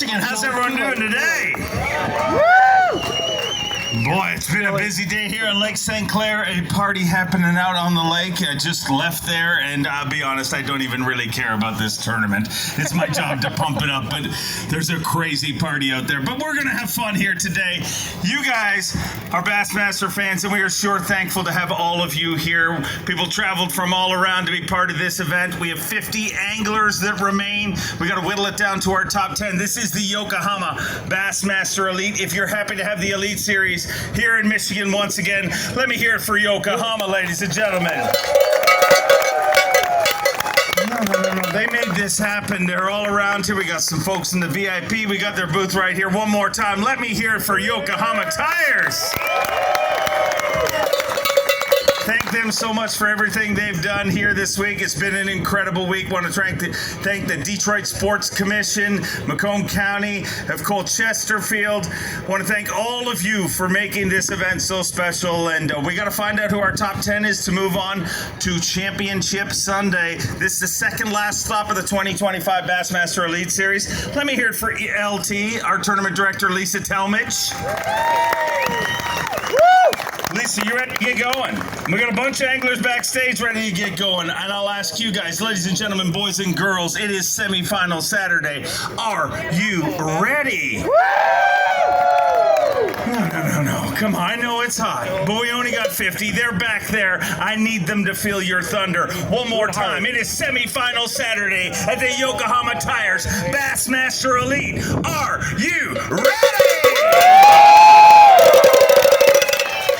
Michigan. How's everyone doing today? Boy, it's been a busy day here at Lake St. Clair. A party happening out on the lake. I just left there, and I'll be honest, I don't even really care about this tournament. It's my job to pump it up, but there's a crazy party out there. But we're going to have fun here today. You guys are Bassmaster fans, and we are sure thankful to have all of you here. People traveled from all around to be part of this event. We have 50 anglers that remain. We got to whittle it down to our top 10. This is the Yokohama Bassmaster Elite. If you're happy to have the Elite Series here in Michigan once again, let me hear it for Yokohama, ladies and gentlemen. No. They made this happen. They're all around here. We got some folks in the VIP. We got their booth right here. One more time, let me hear it for Yokohama Tires. Thank them so much for everything they've done here this week. It's been an incredible week. Want to thank the Detroit Sports Commission, Macomb County, of course Chesterfield. Want to thank all of you for making this event so special. And we got to find out who our top 10 is to move on to Championship Sunday. This is the second last stop of the 2025 Bassmaster Elite Series. Let me hear it for LT, our tournament director, Lisa Talmadge. Lisa, you ready to get going? We got a bunch of anglers backstage ready to get going. And I'll ask you guys, ladies and gentlemen, boys and girls, it is semifinal Saturday. Are you ready? No. Come on, I know it's hot, but we only got 50. They're back there. I need them to feel your thunder. One more time. It is semifinal Saturday at the Yokohama Tires Bassmaster Elite. Are you ready?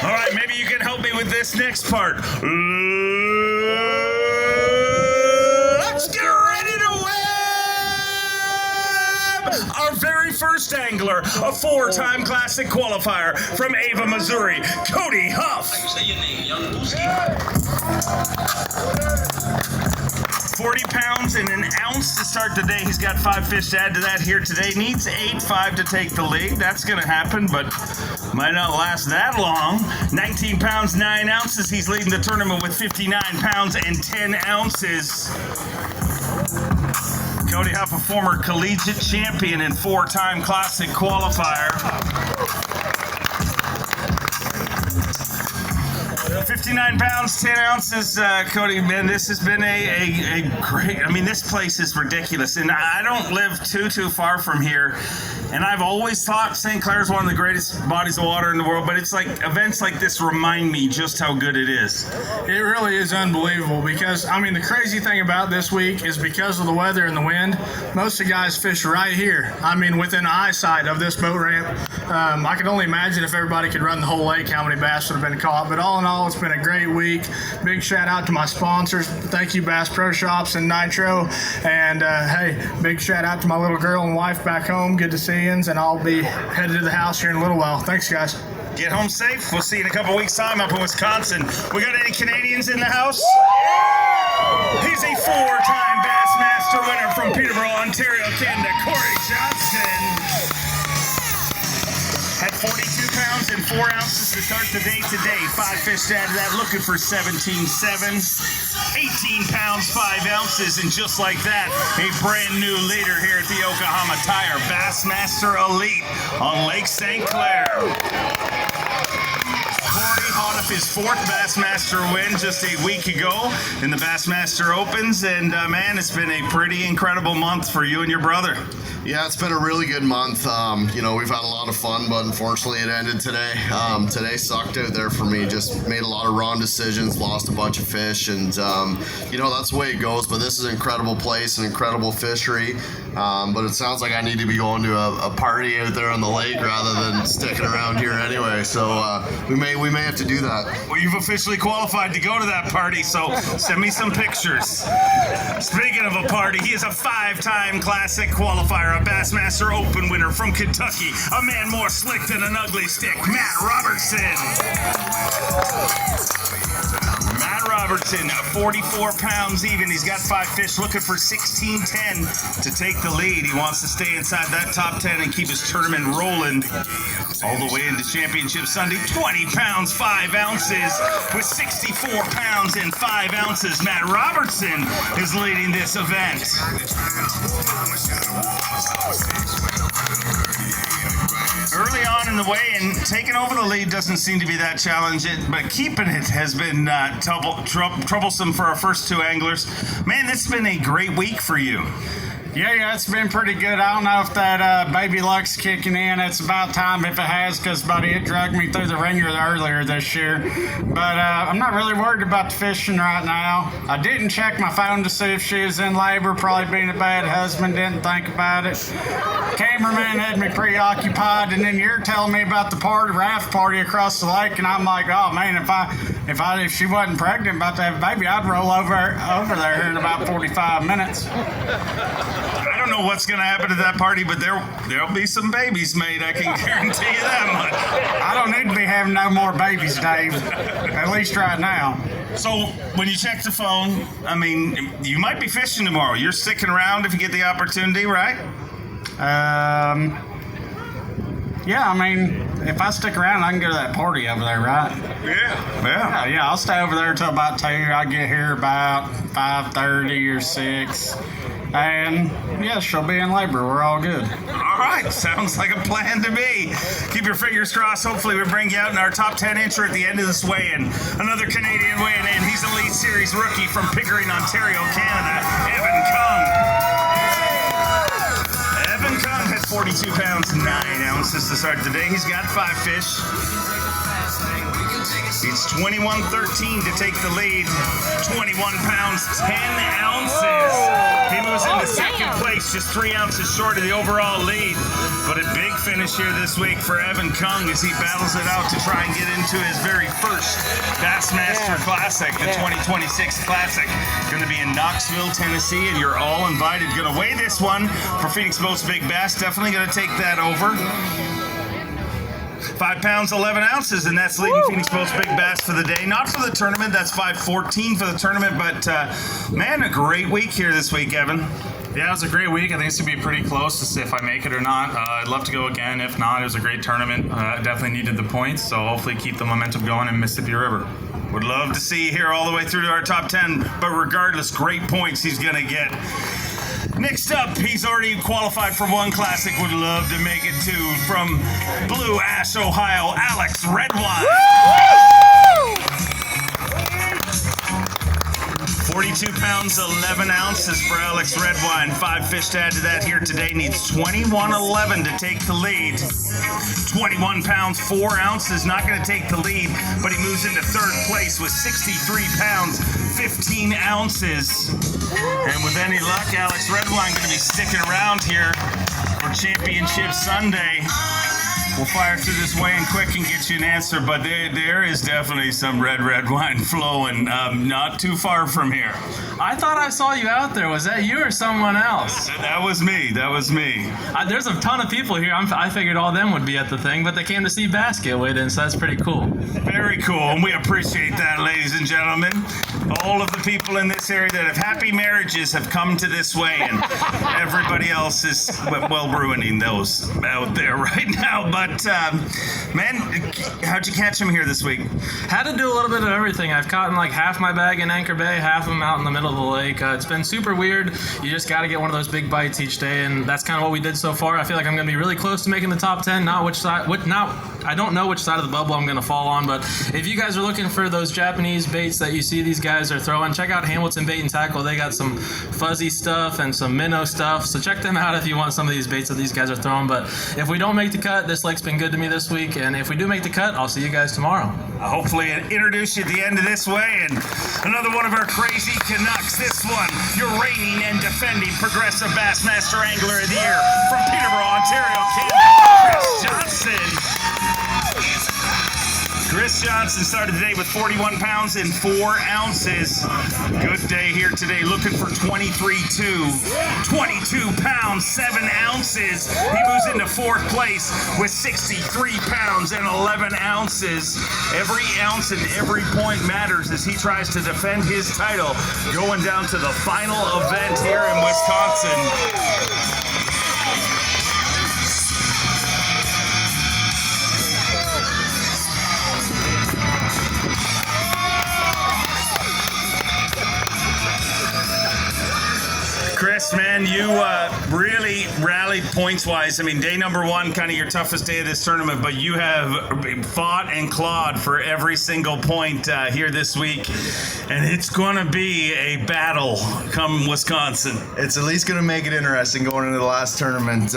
All right, maybe you can help me with this next part. Let's get ready to win! Our very first angler, a four-time Classic qualifier from Ava, Missouri, Cody Huff. 40 pounds and an ounce to start the day. He's got 5 fish to add to that here today. Needs 8.5 to take the lead. That's going to happen, but might not last that long. 19 pounds, 9 ounces. He's leading the tournament with 59 pounds and 10 ounces. Cody Huff, a former collegiate champion and 4-time Classic qualifier. 59 pounds, 10 ounces, Cody, man, this has been a great, I mean, this place is ridiculous, and I don't live too far from here, and I've always thought St. Clair is one of the greatest bodies of water in the world, but it's like, events like this remind me just how good it is. It really is unbelievable because, I mean, the crazy thing about this week is because of the weather and the wind, most of the guys fish right here. I mean, within eyesight of this boat ramp. I can only imagine if everybody could run the whole lake, how many bass would have been caught, but all in all, it's been a great week. Big shout out to my sponsors. Thank you, Bass Pro Shops and Nitro. And hey, big shout out to my little girl and wife back home. Good to see you, and I'll be headed to the house here in a little while. Thanks, guys. Get home safe. We'll see you in a couple weeks' time up in Wisconsin. We got any Canadians in the house? He's a 4-time Bassmaster winner from Peterborough, Ontario, Canada, Corey Johnston. Had 42 pounds and 4 ounces to start the day today. 5 fish to add to that, looking for 17.7. 18 pounds, 5 ounces, and just like that, a brand new leader here at the Yokohama Tire Bassmaster Elite on Lake St. Clair. Corey hot off his 4th Bassmaster win just a week ago in the Bassmaster Opens, and man, it's been a pretty incredible month for you and your brother. Yeah, it's been a really good month. You know, we've had a lot of fun, but unfortunately it ended today. Today sucked out there for me. Just made a lot of wrong decisions, lost a bunch of fish, and you know, that's the way it goes. But this is an incredible place, an incredible fishery. But it sounds like I need to be going to a party out there on the lake rather than sticking around here anyway. So we may have to do that. Well, you've officially qualified to go to that party, so send me some pictures. Speaking of a party, he is a 5-time Classic qualifier, a Bassmaster Open winner from Kentucky, a man more slick than an ugly stick, Matt Robertson. Matt Robertson, 44 pounds even. He's got 5 fish, looking for 16-10 to take the lead. He wants to stay inside that top 10 and keep his tournament rolling all the way into Championship Sunday. 20 pounds, 5 ounces with 64 pounds and 5 ounces. Matt Robertson is leading this event. Early on in the weigh-in, taking over the lead doesn't seem to be that challenging, but keeping it has been troublesome for our first 2 anglers. Man, this has been a great week for you. Yeah, it's been pretty good. I don't know if that baby luck's kicking in. It's about time if it has, because, buddy, it dragged me through the ringer earlier this year. But I'm not really worried about the fishing right now. I didn't check my phone to see if she was in labor, probably being a bad husband, didn't think about it. Cameraman had me preoccupied, and then you're telling me about the raft party across the lake, and I'm like, oh, man, if she wasn't pregnant about to have a baby, I'd roll over there in about 45 minutes. I don't know what's going to happen at that party, but there'll be some babies made. I can guarantee you that much. I don't need to be having no more babies, Dave. At least right now. So when you check the phone, I mean, you might be fishing tomorrow. You're sticking around if you get the opportunity, right? Yeah, I mean, if I stick around, I can go to that party over there, right? Yeah, I'll stay over there till about 2. I get here about 5:30 or 6. And, yeah, she'll be in labor. We're all good. All right. Sounds like a plan to me. Keep your fingers crossed. Hopefully we bring you out in our top 10 incher at the end of this weigh-in. Another Canadian weighing in. He's a Elite Series rookie from Pickering, Ontario, Canada, Evan Kung. Evan Kung has 42 pounds, 9 ounces to start the day. He's got 5 fish. He's 21-13 to take the lead. 21 pounds, 10 ounces. He moves into second place, just 3 ounces short of the overall lead. But a big finish here this week for Evan Kung as he battles it out to try and get into his very first Bassmaster Classic, the 2026 Classic. Going to be in Knoxville, Tennessee, and you're all invited. Going to weigh this one for Phoenix Boats Big Bass. Definitely going to take that over. 5 pounds, 11 ounces, and that's leading Phoenix Boats Big Bass for the day. Not for the tournament, that's 5:14 for the tournament, but man, a great week here this week, Evan. Yeah, it was a great week. I think it's going to be pretty close to see if I make it or not. I'd love to go again. If not, it was a great tournament. Definitely needed the points, so hopefully keep the momentum going in Mississippi River. Would love to see you here all the way through to our top 10, but regardless, great points he's going to get. Next up, he's already qualified for 1 classic. Would love to make it 2 from Blue Ash, Ohio, Alex Redwine. 42 pounds, 11 ounces for Alex Redwine. 5 fish to add to that here today. Needs 21-11 to take the lead. 21 pounds, 4 ounces. Not going to take the lead, but he moves into 3rd place with 63 pounds, 15 ounces. And with any luck, Alex Redwine going to be sticking around here for Championship Sunday. We'll fire through this weigh-in quick and get you an answer, but there is definitely some red wine flowing not too far from here. I thought I saw you out there. Was that you or someone else? That was me. There's a ton of people here. I figured all them would be at the thing, but they came to see bass get weighed in, so that's pretty cool. Very cool, and we appreciate that, ladies and gentlemen. All of the people in this area that have happy marriages have come to this weigh-in. Everybody else is, well, ruining those out there right now, but man, how'd you catch him here this week? Had to do a little bit of everything. I've caught in like half my bag in Anchor Bay, half of them out in the middle of the lake. It's been super weird. You just got to get one of those big bites each day, and that's kind of what we did so far. I feel like I'm going to be really close to making the top 10. I don't know which side of the bubble I'm going to fall on, but if you guys are looking for those Japanese baits that you see these guys are throwing, check out Hamilton Bait and Tackle. They got some fuzzy stuff and some minnow stuff, so check them out if you want some of these baits that these guys are throwing. But if we don't make the cut, this lake's been good to me this week, and if we do make the cut, I'll see you guys tomorrow. I'll hopefully introduce you at the end of this weigh-in. Another one of our crazy Canucks. This one, your reigning and defending Progressive Bassmaster Angler of the Year from Peterborough, Ontario, Canada, Chris Johnson. Chris Chris Johnson started the day with 41 pounds and 4 ounces. Good day here today, looking for 23.2. 22 pounds, 7 ounces. He moves into 4th place with 63 pounds and 11 ounces. Every ounce and every point matters as he tries to defend his title, going down to the final event here in Wisconsin. Chris, man, you really rallied points-wise. I mean, day number 1, kind of your toughest day of this tournament, but you have fought and clawed for every single point here this week, and it's going to be a battle come Wisconsin. It's at least going to make it interesting going into the last tournament.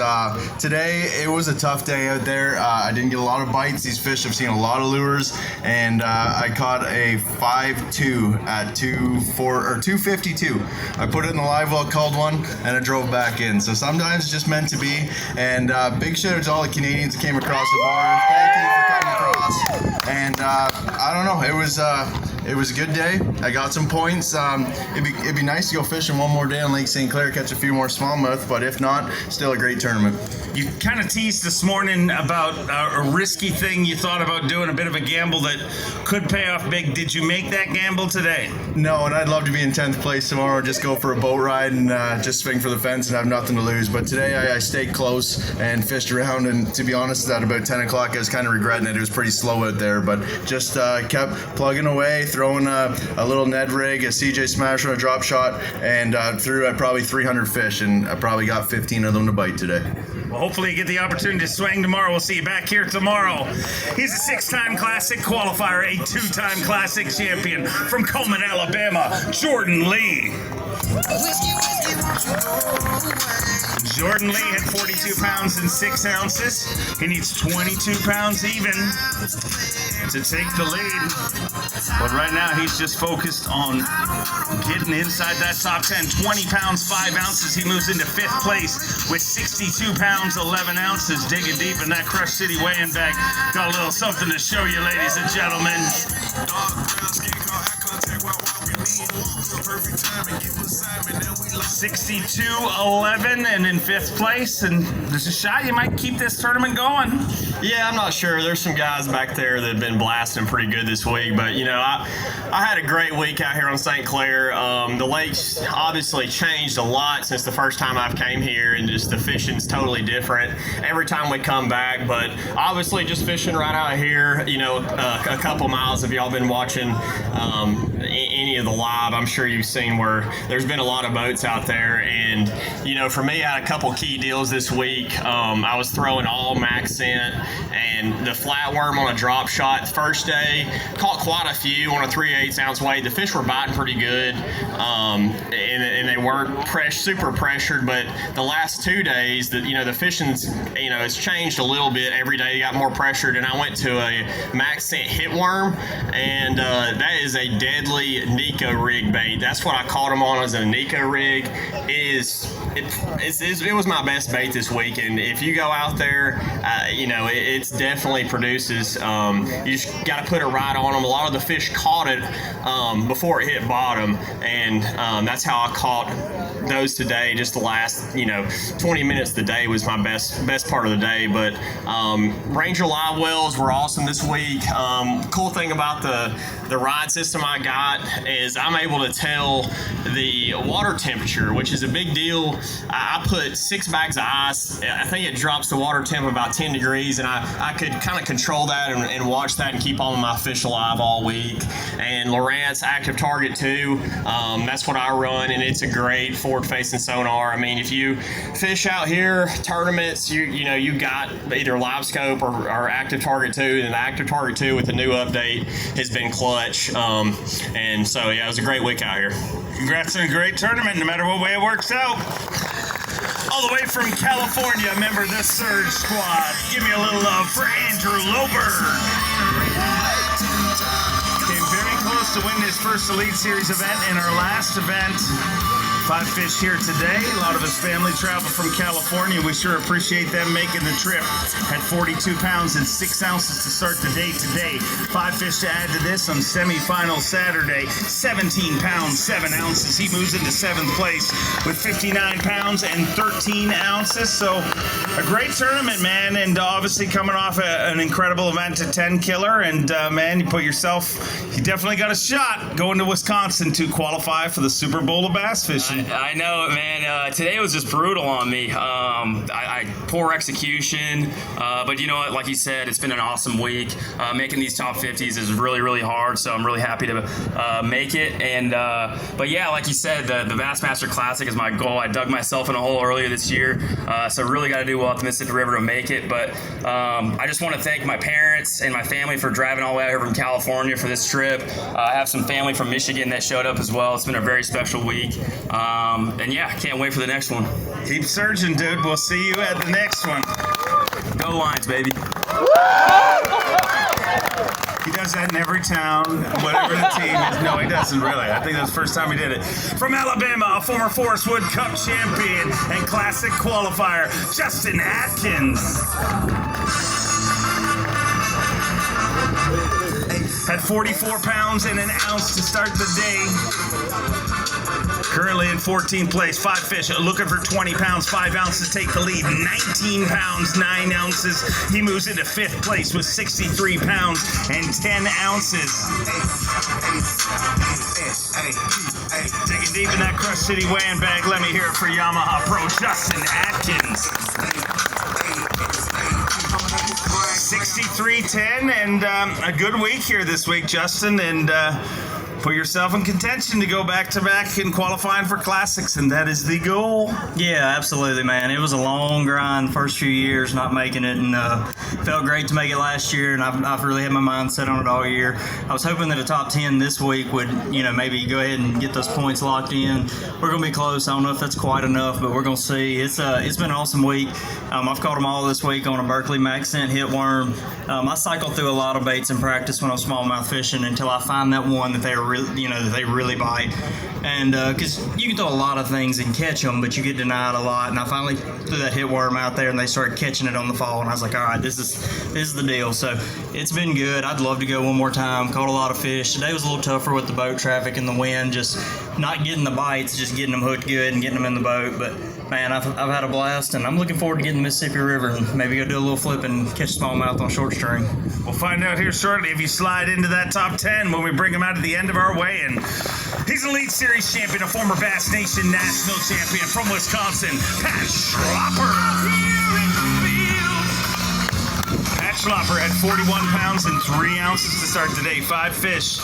Today, it was a tough day out there. I didn't get a lot of bites. These fish have seen a lot of lures, and I caught a 5.2 at 252. I put it in the live well, called one, and I drove back in. So sometimes it's just meant to be. And big shout out to all the Canadians that came across the border. Thank you for coming across. And I don't know, it was a good day. I got some points. It'd be nice to go fishing one more day on Lake St. Clair, catch a few more smallmouth, but if not, still a great tournament. You kind of teased this morning about a risky thing you thought about doing, a bit of a gamble that could pay off big. Did you make that gamble today? No, and I'd love to be in 10th place tomorrow, just go for a boat ride and just swing for the fence and have nothing to lose. But today I stayed close and fished around, and to be honest, at about 10 o'clock I was kind of regretting it. It was pretty slow out there, but just kept plugging away, throwing a little Ned rig, a CJ Smasher, a drop shot, and threw at probably 300 fish, and I probably got 15 of them to bite today. Well, hopefully you get the opportunity to swing tomorrow. We'll see you back here tomorrow. He's a 6-time Classic qualifier, a 2-time Classic champion from Coleman, Alabama, Jordan Lee. Jordan Lee had 42 pounds and 6 ounces. He needs 22 pounds even to take the lead. But right now he's just focused on getting inside that top 10. 20 pounds, 5 ounces. He moves into 5th place with 62 pounds, 11 ounces. Digging deep in that Crush City weighing bag. Got a little something to show you, ladies and gentlemen. 62-11 and in 5th place, and there's a shot you might keep this tournament going. Yeah, I'm not sure. There's some guys back there that have been blasting pretty good this week, but you know, I had a great week out here on St. Clair. The lake's obviously changed a lot since the first time I've came here, and just the fishing's totally different every time we come back. But obviously, just fishing right out here, you know, a couple miles. If y'all been watching any of the live, I'm sure you've seen where there's been a lot of boats out there. And you know, for me, I had a couple key deals this week. I was throwing all max scent and the flatworm on a drop shot. The first day, caught quite a few on a 3/8 ounce weight. The fish were biting pretty good, and they weren't super pressured. But the last 2 days, the fishing's, it's changed a little bit. Every day got more pressured, and I went to a max scent hitworm, and that is a deadly Nico rig bait. That's what I caught them on, as a Nico rig. It was my best bait this week, and if you go out there, it definitely produces. You just got to put it right on them. A lot of the fish caught it before it hit bottom, and that's how I caught those today. Just the last 20 minutes of the day was my best part of the day. But Ranger live wells were awesome this week. Cool thing about the ride system I got is I'm able to tell the water temperature, which is a big deal. I put 6 bags of ice. I think it drops the water temp about 10 degrees, and I could kind of control that and watch that and keep all of my fish alive all week. And Lowrance Active Target 2, that's what I run, and it's a great forward-facing sonar. I mean, if you fish out here, tournaments, you got either Live Scope or Active Target 2, and the Active Target 2 with the new update has been clutch. And so, yeah, it was a great week out here. Congrats on a great tournament, no matter what way it works out. All the way from California, member of the Surge Squad. Give me a little love for Andrew Lober. Came very close to winning his first Elite Series event in our last event. 5 fish here today. A lot of his family travel from California. We sure appreciate them making the trip. Had 42 pounds and 6 ounces to start the day today. 5 fish to add to this on semifinal Saturday. 17 pounds, 7 ounces. He moves into 7th place with 59 pounds and 13 ounces. So a great tournament, man. And obviously coming off an incredible event at 10 Killer. And man, you definitely got a shot going to Wisconsin to qualify for the Super Bowl of bass fishing. I know it, man. Today was just brutal on me. Poor execution, but you know what? Like you said, it's been an awesome week. Making these top 50s is really, really hard, so I'm really happy to make it. And but yeah, like you said, the Bassmaster Classic is my goal. I dug myself in a hole earlier this year, so really got to do well at the Mississippi River to make it. But I just want to thank my parents and my family for driving all the way out here from California for this trip. I have some family from Michigan that showed up as well. It's been a very special week. And yeah, can't wait for the next one. Keep surging, dude. We'll see you at the next one. Go Lions, baby. He does that in every town, whatever the team is. No, he doesn't really. I think that's the first time he did it. From Alabama, a former Forest Wood Cup champion and classic qualifier, Justin Atkins. Had 44 pounds and an ounce to start the day. Currently in 14th place, 5 fish looking for 20 pounds, 5 ounces take the lead, 19 pounds, 9 ounces. He moves into 5th place with 63 pounds and 10 ounces. Digging deep in that Crush City weighing bag, let me hear it for Yamaha Pro Justin Atkins. 63.10 and a good week here this week, Justin, and put yourself in contention to go back-to-back in qualifying for classics, and that is the goal. Yeah, absolutely, man. It was a long grind first few years not making it, and felt great to make it last year, and I've really had my mind set on it all year. I was hoping that a top 10 this week would, maybe go ahead and get those points locked in. We're going to be close. I don't know if that's quite enough, but we're going to see. It's been an awesome week. I've caught them all this week on a Berkeley Maxent hit worm. I cycle through a lot of baits in practice when I'm smallmouth fishing until I find that one that they really bite. And because you can throw a lot of things and catch them, but you get denied a lot. And I finally threw that hit worm out there, and they started catching it on the fall. And I was like, all right, this is the deal. So it's been good. I'd love to go one more time. Caught a lot of fish. Today was a little tougher with the boat traffic and the wind, just not getting the bites, just getting them hooked good and getting them in the boat. But man, I've had a blast, and I'm looking forward to getting the Mississippi River and maybe go do a little flip and catch smallmouth on short string. We'll find out here shortly if you slide into that top 10 when we bring him out at the end of our weigh-in. He's Elite Series champion, a former Bass Nation national champion from Wisconsin, Pat Schlopper. Pat Schlopper had 41 pounds and 3 ounces to start the day, 5 fish.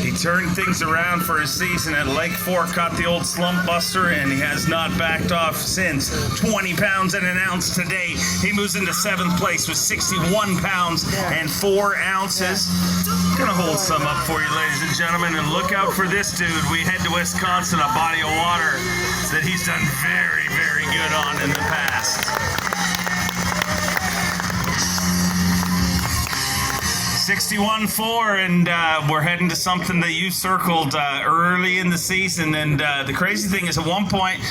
He turned things around for his season at Lake Fork, caught the old slump buster, and he has not backed off since. 20 pounds and an ounce today. He moves into 7th place with 61 pounds and 4 ounces. Gonna hold some up for you, ladies and gentlemen, and look out for this dude. We head to Wisconsin, a body of water that he's done very, very good on in the past. 61.4, and we're heading to something that you circled early in the season. And the crazy thing is, at one point,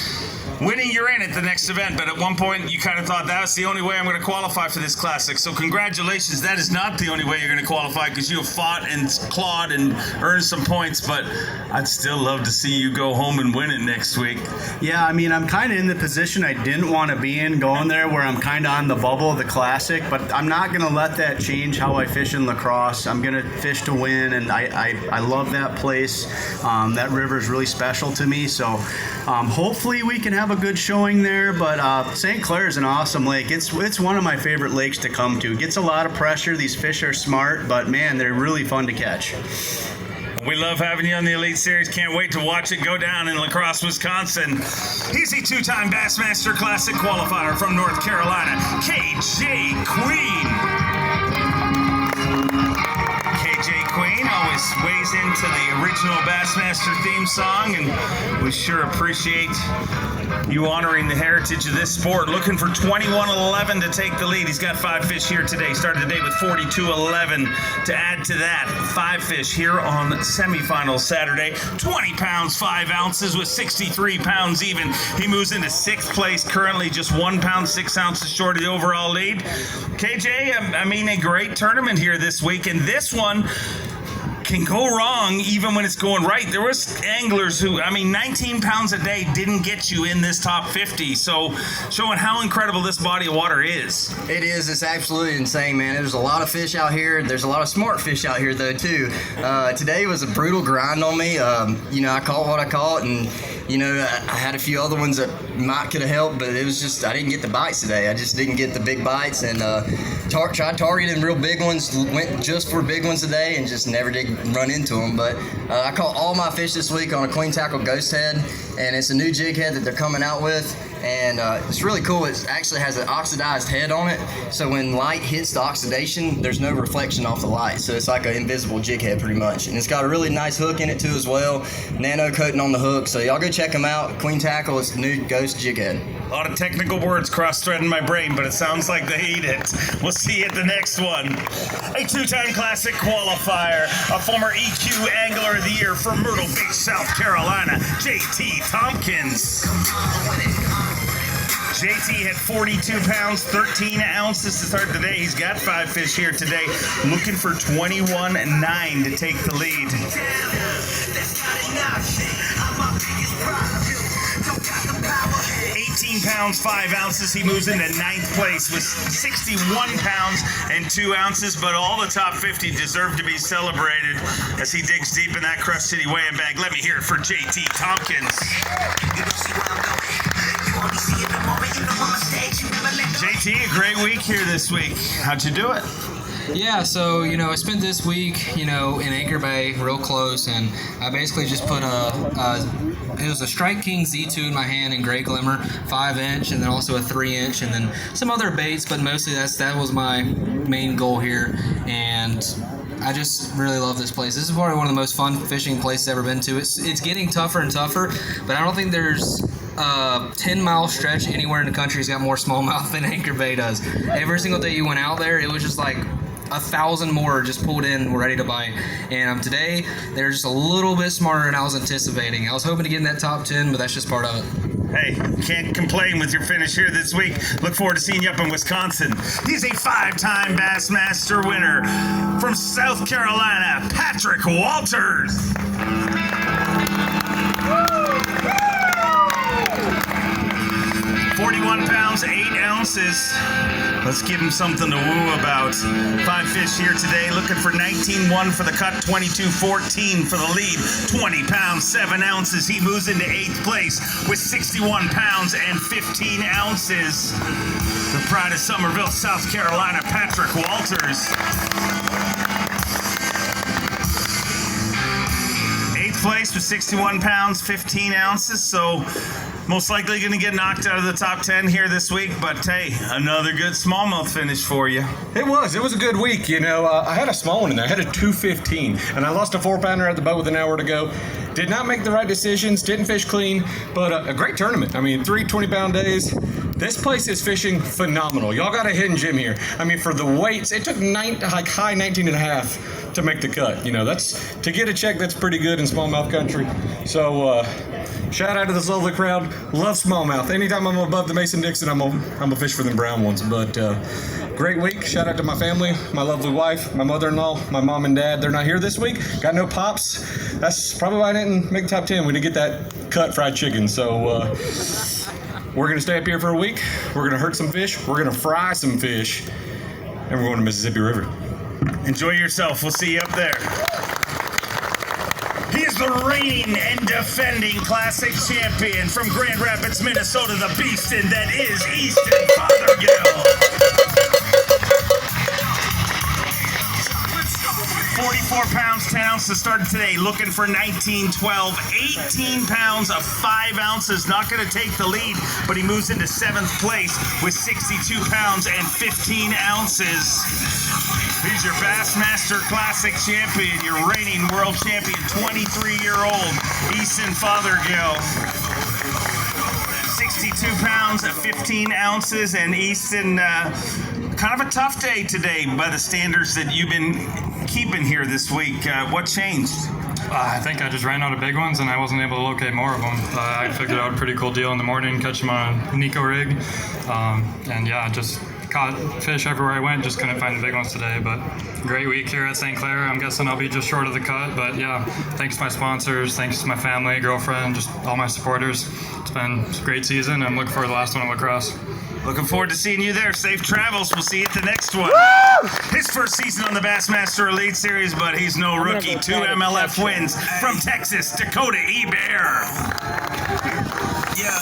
winning, you're in at the next event, but at one point you kind of thought that was the only way I'm going to qualify for this classic. So congratulations, that is not the only way you're going to qualify, because you have fought and clawed and earned some points, but I'd still love to see you go home and win it next week. Yeah, I mean, I'm kind of in the position I didn't want to be in, going there where I'm kind of on the bubble of the classic, but I'm not going to let that change how I fish in lacrosse. I'm going to fish to win, and I love that place. That river is really special to me, so hopefully we can have a good showing there. But St. Clair is an awesome lake. It's one of my favorite lakes to come to. It gets a lot of pressure. These fish are smart, but man, they're really fun to catch. We love having you on the Elite Series. Can't wait to watch it go down in La Crosse, Wisconsin. He's a 2-time Bassmaster Classic qualifier from North Carolina, KJ Queen. KJ Queen always weighs us into the original Bassmaster theme song, and we sure appreciate you honoring the heritage of this sport. Looking for 21-11 to take the lead. He's got 5 fish here today. Started the day with 42-11. To add to that, 5 fish here on semifinal Saturday. 20 pounds, 5 ounces with 63 pounds even. He moves into 6th place, currently just 1 pound, 6 ounces short of the overall lead. KJ, I mean, a great tournament here this week, and this one can go wrong even when it's going right. There was anglers who, 19 pounds a day didn't get you in this top 50, so showing how incredible this body of water is. It is. It's absolutely insane, man. There's a lot of fish out here. There's a lot of smart fish out here, though, too. Today was a brutal grind on me. I caught what I caught, and I had a few other ones that could have helped, but it was just I didn't get the bites today. I just didn't get the big bites, and tried targeting real big ones, went just for big ones today, and just never did run into them. But I caught all my fish this week on a clean tackle ghost head, and it's a new jig head that they're coming out with, and it's really cool. It actually has an oxidized head on it, so when light hits the oxidation, there's no reflection off the light, so it's like an invisible jig head pretty much. And it's got a really nice hook in it too as well, nano coating on the hook, so y'all go check them out. Clean Tackle, it's the new ghost jig head. A lot of technical words cross-threading my brain, but it sounds like they eat it. We'll see you at the next one. A 2-time Classic qualifier, a former EQ Angler of the Year from Myrtle Beach, South Carolina, JT Tompkins. JT had 42 pounds, 13 ounces to start the day. He's got 5 fish here today, looking for 21-9 to take the lead. 18 pounds, 5 ounces. He moves into 9th place with 61 pounds and 2 ounces, but all the top 50 deserve to be celebrated as he digs deep in that Crush City weighing bag. Let me hear it for JT Tompkins. JT, a great week here this week. How'd you do it? Yeah, so, I spent this week, in Anchor Bay, real close, and I basically just put it was a Strike King Z2 in my hand in Gray Glimmer, 5-inch, and then also a 3-inch, and then some other baits, but mostly that was my main goal here, and I just really love this place. This is probably one of the most fun fishing places I've ever been to. It's getting tougher and tougher, but I don't think there's a 10-mile stretch anywhere in the country has got more smallmouth than Anchor Bay does. Every single day you went out there, it was just like 1,000 more just pulled in, ready to bite. And today, they're just a little bit smarter than I was anticipating. I was hoping to get in that top 10, but that's just part of it. Hey, can't complain with your finish here this week. Look forward to seeing you up in Wisconsin. He's a 5-time Bassmaster winner from South Carolina, Patrick Walters. 41 pounds, 8 ounces. Let's give him something to woo about. 5 fish here today, looking for 19-1 for the cut, 22-14 for the lead. 20 pounds, 7 ounces. He moves into 8th place with 61 pounds and 15 ounces. The pride of Somerville, South Carolina, Patrick Walters. 8th place with 61 pounds, 15 ounces. So most likely going to get knocked out of the top 10 here this week, but hey, another good smallmouth finish for you. It was a good week. I had a small one in there. I had a 215, and I lost a 4-pounder at the boat with an hour to go. Did not make the right decisions, didn't fish clean, but a great tournament. 3 20-pound days. This place is fishing phenomenal. Y'all got a hidden gem here. For the weights, it took high 19 and a half to make the cut. That's to get a check. That's pretty good in smallmouth country. So shout out to this lovely crowd. Love smallmouth. Anytime I'm above the Mason-Dixon, I'm a fish for them brown ones. But great week. Shout out to my family, my lovely wife, my mother-in-law, my mom and dad. They're not here this week. Got no pops. That's probably why I didn't make the top 10. We didn't get that cut fried chicken. So we're going to stay up here for a week. We're going to hurt some fish. We're going to fry some fish. And we're going to Mississippi River. Enjoy yourself. We'll see you up there. He is the reigning and defending Classic champion from Grand Rapids, Minnesota, the beastin' that is Easton Fothergill. 44 pounds, 10 ounces. ounces started today, looking for 1912. 18 pounds of 5 ounces, not going to take the lead, but he moves into 7th place with 62 pounds and 15 ounces. He's your Bassmaster Classic champion, your reigning world champion, 23-year-old Easton Fothergill. 62 pounds, 15 ounces, and Easton, kind of a tough day today by the standards that you've been keeping here this week. What changed? I think I just ran out of big ones and I wasn't able to locate more of them. I figured out a pretty cool deal in the morning, catch them on a Nico rig, and yeah, just caught fish everywhere I went, just couldn't find the big ones today. But great week here at St. Clair. I'm guessing I'll be just short of the cut, but yeah, thanks to my sponsors, thanks to my family, girlfriend, just all my supporters. It's been a great season. I'm looking forward to the last one at lacrosse. Looking forward to seeing you there. Safe travels. We'll see you at the next one. Woo! His first season on the Bassmaster Elite Series, but he's no rookie. 2 MLF wins from Texas, Dakota E-Bear. Yeah.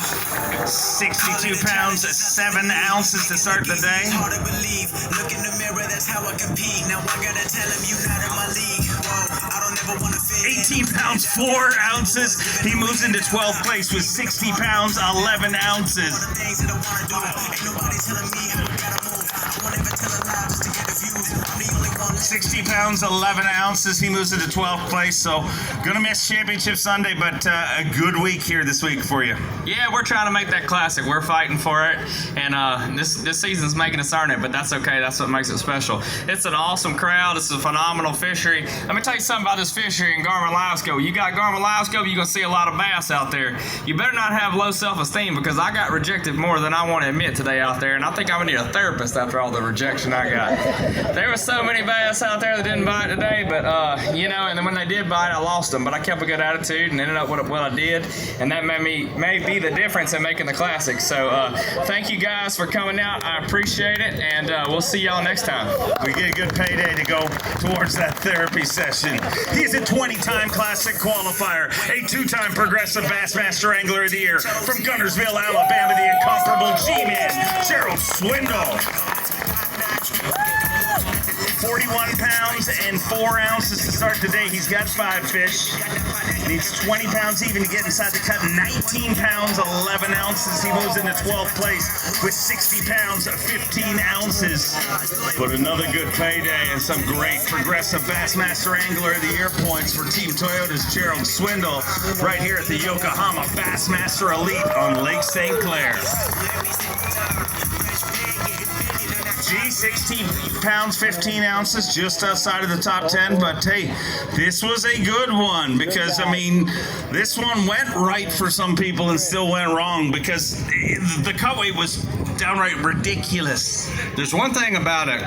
62 pounds, 7 ounces to start the day. Hard to believe. Look in the mirror, that's how I compete. Now I gotta tell him you not in my league. Whoa, I don't ever wanna fit. 18 pounds, 4 ounces. He moves into 12th place with 60 pounds, 11 ounces. Things that I wanna do. Ain't nobody telling me how I gotta move. I won't ever tell a lie just to get the views. I'm the only one. 60 pounds, 11 ounces. He moves into 12th place. So, gonna miss Championship Sunday, but a good week here this week for you. Yeah, we're trying to make that classic. We're fighting for it, and this season's making us earn it, but that's okay. That's what makes it special. It's an awesome crowd. It's a phenomenal fishery. Let me tell you something about this fishery in Garmin-Lasco. You got Garmin-Lasco, you're going to see a lot of bass out there. You better not have low self-esteem, because I got rejected more than I want to admit today out there, and I think I'm going to need a therapist after all the rejection I got. There were so many bass out there that didn't bite today, but, and then when they did bite, I lost them, but I kept a good attitude and ended up with what I did, and that may be the difference in making the classic. So thank you guys for coming out. I appreciate it, and we'll see y'all next time. We get a good payday to go towards that therapy session. He's a 20-time Classic qualifier, a 2-time Progressive Bassmaster Angler of the Year. From Gunnersville, Alabama, the incomparable G-Man, Gerald Swindle. 41 pounds and 4 ounces to start the day. He's got 5 fish. Needs 20 pounds even to get inside the cut. 19 pounds, 11 ounces. He moves into 12th place with 60 pounds, 15 ounces. But another good payday and some great Progressive Bassmaster Angler of the Year points for Team Toyota's Gerald Swindle right here at the Yokohama Bassmaster Elite on Lake St. Clair. G, 16 pounds, 15 ounces, just outside of the top 10. But hey, this was a good one because, I mean, this one went right for some people and still went wrong because the cut weight was downright ridiculous. There's one thing about it.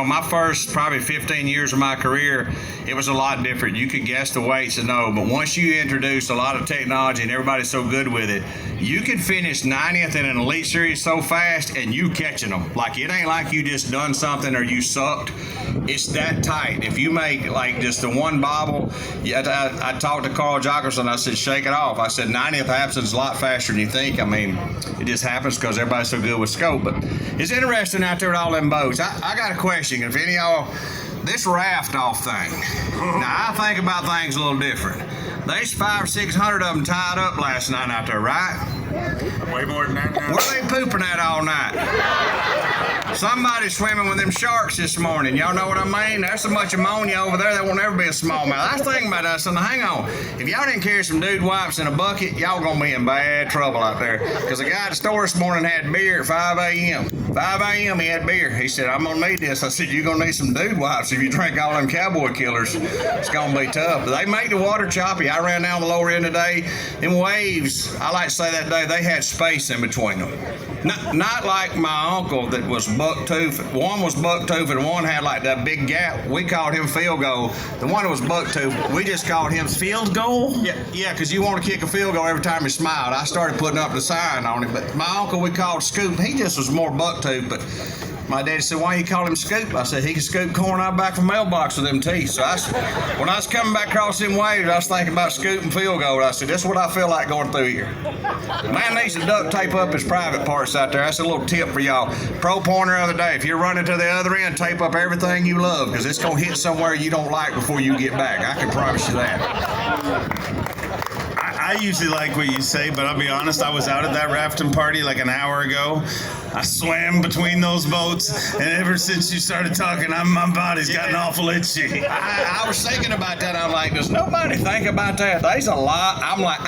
My first probably 15 years of my career, it was a lot different. You could guess the weights and know, but once you introduce a lot of technology and everybody's so good with it, you can finish 90th in an Elite Series so fast and you catching them. Like, it ain't like you just done something or you sucked. It's that tight. If you make like just the one bobble, I talked to Carl Jockerson, I said, shake it off. I said, 90th happens a lot faster than you think. I mean, it just happens because everybody's so good with scope. But it's interesting out there with all them boats. I got a question. If any of y'all, this raft off thing, now I think about things a little different. There's 500 or 600 of them tied up last night out there, right? Way more than that now. Where are they pooping at all night? Somebody's swimming with them sharks this morning. Y'all know what I mean? There's so much ammonia over there that won't ever be a smallmouth. I was thinking about that. So now, hang on. If y'all didn't carry some dude wipes in a bucket, y'all gonna be in bad trouble out there. Because the guy at the store this morning had beer at 5 a.m. 5 a.m. he had beer. He said, I'm gonna need this. I said, you're gonna need some dude wipes if you drink all them cowboy killers. It's gonna be tough. But they make the water choppy. I ran down the lower end today. Them waves, I like to say that day, they had space in between them. Not like my uncle that was buck-toothed. One was buck-toothed and one had like that big gap. We called him field goal. The one that was buck-toothed, we just called him field goal? Yeah, because you want to kick a field goal every time he smiled. I started putting up the sign on him. But my uncle we called Scoop. He just was more buck-toothed. But my daddy said, why you call him Scoop? I said, he can scoop corn out back from mailbox with them teeth. So when I was coming back across them waves, I was thinking about scooping field goal. I said, this is what I feel like going through here. Man needs to duct tape up his private parts. sharks out there. That's a little tip for y'all. Pro pointer of the day. If you're running to the other end, tape up everything you love because it's going to hit somewhere you don't like before you get back. I can promise you that. I usually like what you say, but I'll be honest, I was out at that rafting party like an hour ago. I swam between those boats, and ever since you started talking, my body's gotten awful itchy. I was thinking about that. I'm like, does nobody think about that? There's a lot. I'm like,